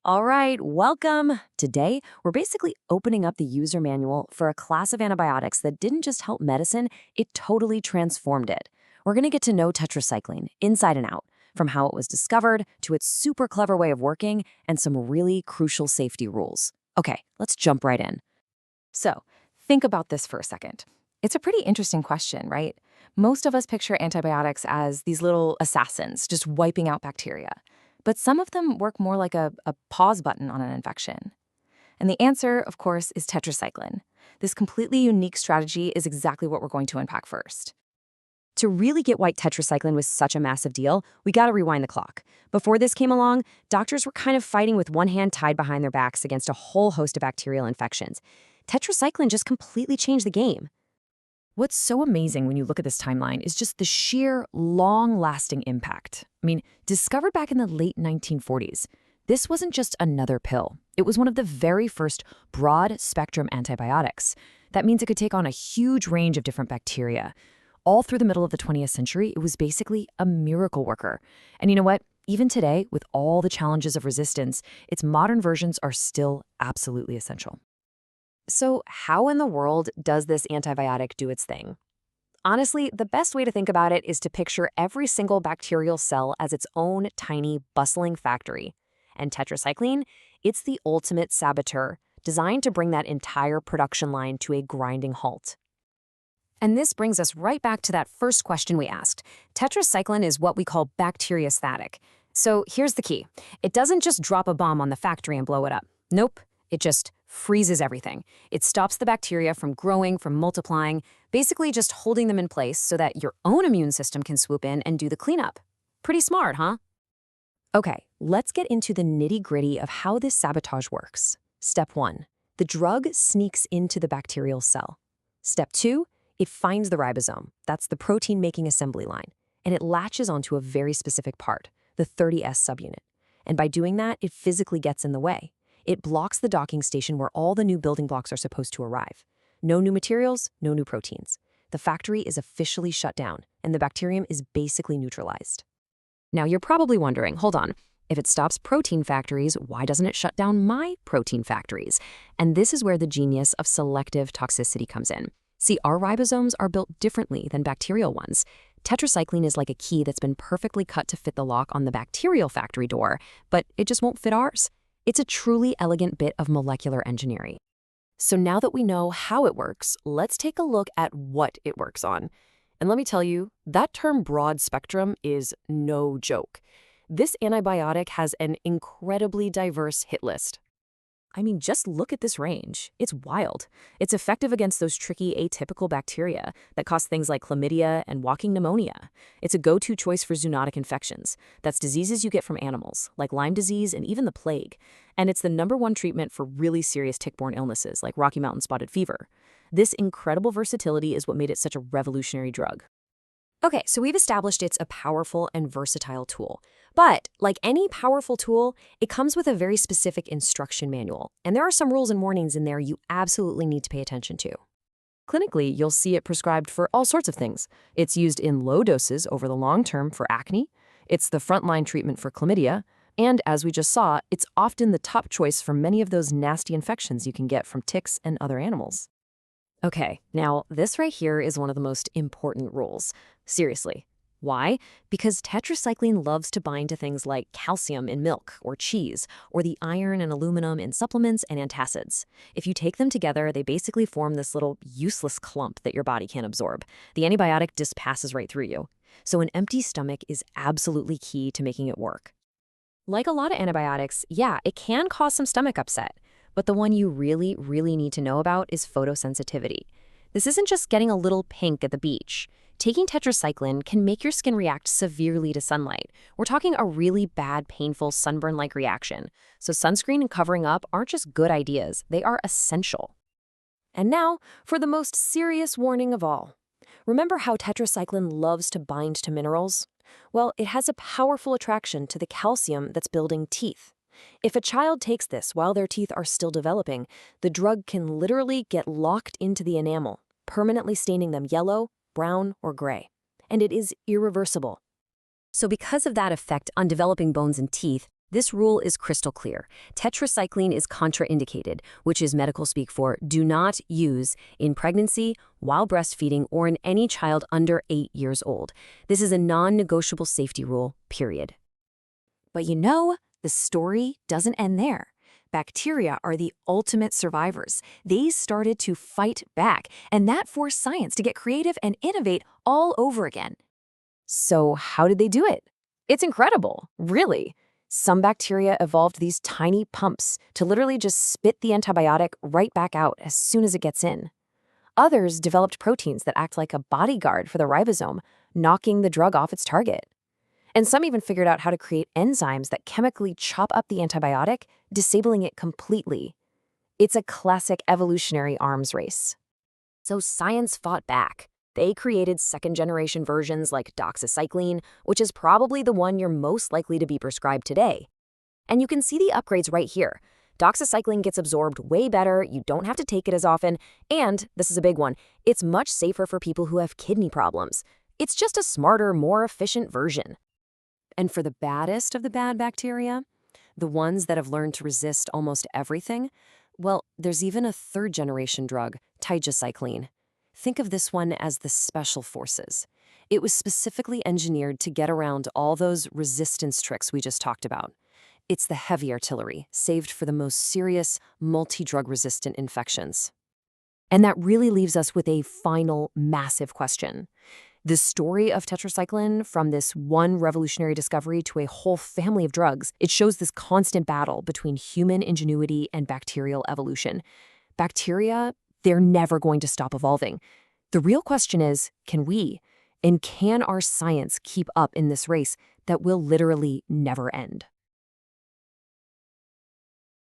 All right, welcome. Today, we're basically opening up the user manual for a class of antibiotics that didn't just help medicine, it totally transformed it. We're going to get to know tetracycline inside and out, from how it was discovered to its super clever way of working and some really crucial safety rules. Okay, let's jump right in. So, think about this for a second. It's a pretty interesting question, right? Most of us picture antibiotics as these little assassins just wiping out bacteria. But some of them work more like a pause button on an infection. And the answer, of course, is tetracycline. This completely unique strategy is exactly what we're going to unpack first. To really get why tetracycline was such a massive deal, we gotta rewind the clock. Before this came along, doctors were kind of fighting with one hand tied behind their backs against a whole host of bacterial infections. Tetracycline just completely changed the game. What's so amazing when you look at this timeline is just the sheer, long-lasting impact. Discovered back in the late 1940s, this wasn't just another pill. It was one of the very first broad-spectrum antibiotics. That means it could take on a huge range of different bacteria. All through the middle of the 20th century, it was basically a miracle worker. And you know what? Even today, with all the challenges of resistance, its modern versions are still absolutely essential. So, how in the world does this antibiotic do its thing? Honestly, the best way to think about it is to picture every single bacterial cell as its own tiny, bustling factory. And tetracycline, it's the ultimate saboteur, designed to bring that entire production line to a grinding halt. And this brings us right back to that first question we asked. Tetracycline is what we call bacteriostatic. So here's the key. It doesn't just drop a bomb on the factory and blow it up. Nope. It just freezes everything. It stops the bacteria from growing, from multiplying, basically just holding them in place so that your own immune system can swoop in and do the cleanup. Pretty smart, huh? Okay, let's get into the nitty-gritty of how this sabotage works. Step 1. The drug sneaks into the bacterial cell. Step 2. It finds the ribosome, that's the protein-making assembly line, and it latches onto a very specific part, the 30S subunit. And by doing that, it physically gets in the way. It blocks the docking station where all the new building blocks are supposed to arrive. No new materials, no new proteins. The factory is officially shut down, and the bacterium is basically neutralized. Now, you're probably wondering, hold on, if it stops protein factories, why doesn't it shut down my protein factories? And this is where the genius of selective toxicity comes in. See, our ribosomes are built differently than bacterial ones. Tetracycline is like a key that's been perfectly cut to fit the lock on the bacterial factory door, but it just won't fit ours. It's a truly elegant bit of molecular engineering. So now that we know how it works, let's take a look at what it works on. And let me tell you, that term broad spectrum is no joke. This antibiotic has an incredibly diverse hit list. Just look at this range. It's wild. It's effective against those tricky atypical bacteria that cause things like chlamydia and walking pneumonia. It's a go-to choice for zoonotic infections. That's diseases you get from animals, like Lyme disease and even the plague. And it's the #1 treatment for really serious tick-borne illnesses, like Rocky Mountain spotted fever. This incredible versatility is what made it such a revolutionary drug. Okay, so we've established it's a powerful and versatile tool. But like any powerful tool, it comes with a very specific instruction manual. And there are some rules and warnings in there you absolutely need to pay attention to. Clinically, you'll see it prescribed for all sorts of things. It's used in low doses over the long term for acne. It's the frontline treatment for chlamydia. And as we just saw, it's often the top choice for many of those nasty infections you can get from ticks and other animals. Okay, now this right here is one of the most important rules. Seriously. Why? Because tetracycline loves to bind to things like calcium in milk or cheese, or the iron and aluminum in supplements and antacids. If you take them together, they basically form this little useless clump that your body can't absorb. The antibiotic just passes right through you. So an empty stomach is absolutely key to making it work. Like a lot of antibiotics, yeah, it can cause some stomach upset. But the one you really, really need to know about is photosensitivity. This isn't just getting a little pink at the beach. Taking tetracycline can make your skin react severely to sunlight. We're talking a really bad, painful sunburn-like reaction. So sunscreen and covering up aren't just good ideas, they are essential. And now, for the most serious warning of all. Remember how tetracycline loves to bind to minerals? Well, it has a powerful attraction to the calcium that's building teeth. If a child takes this while their teeth are still developing, the drug can literally get locked into the enamel, permanently staining them yellow, brown, or gray. And it is irreversible. So because of that effect on developing bones and teeth, This rule is crystal clear. Tetracycline is contraindicated, which is medical speak for do not use in pregnancy, while breastfeeding, or in any child under 8 years old. This is a non-negotiable safety rule, period. But the story doesn't end there. Bacteria are the ultimate survivors. They started to fight back, and that forced science to get creative and innovate all over again. So how did they do it? It's incredible, really. Some bacteria evolved these tiny pumps to literally just spit the antibiotic right back out as soon as it gets in. Others developed proteins that act like a bodyguard for the ribosome, knocking the drug off its target. And some even figured out how to create enzymes that chemically chop up the antibiotic, disabling it completely. It's a classic evolutionary arms race. So science fought back. They created second-generation versions like doxycycline, which is probably the one you're most likely to be prescribed today. And you can see the upgrades right here. Doxycycline gets absorbed way better, you don't have to take it as often, and, this is a big one, it's much safer for people who have kidney problems. It's just a smarter, more efficient version. And for the baddest of the bad bacteria, the ones that have learned to resist almost everything, well, there's even a third-generation drug, tetracycline. Think of this one as the special forces. It was specifically engineered to get around all those resistance tricks we just talked about. It's the heavy artillery, saved for the most serious, multi-drug-resistant infections. And that really leaves us with a final, massive question. The story of tetracycline, from this one revolutionary discovery to a whole family of drugs, it shows this constant battle between human ingenuity and bacterial evolution. Bacteria, they're never going to stop evolving. The real question is, can we? And can our science keep up in this race that will literally never end?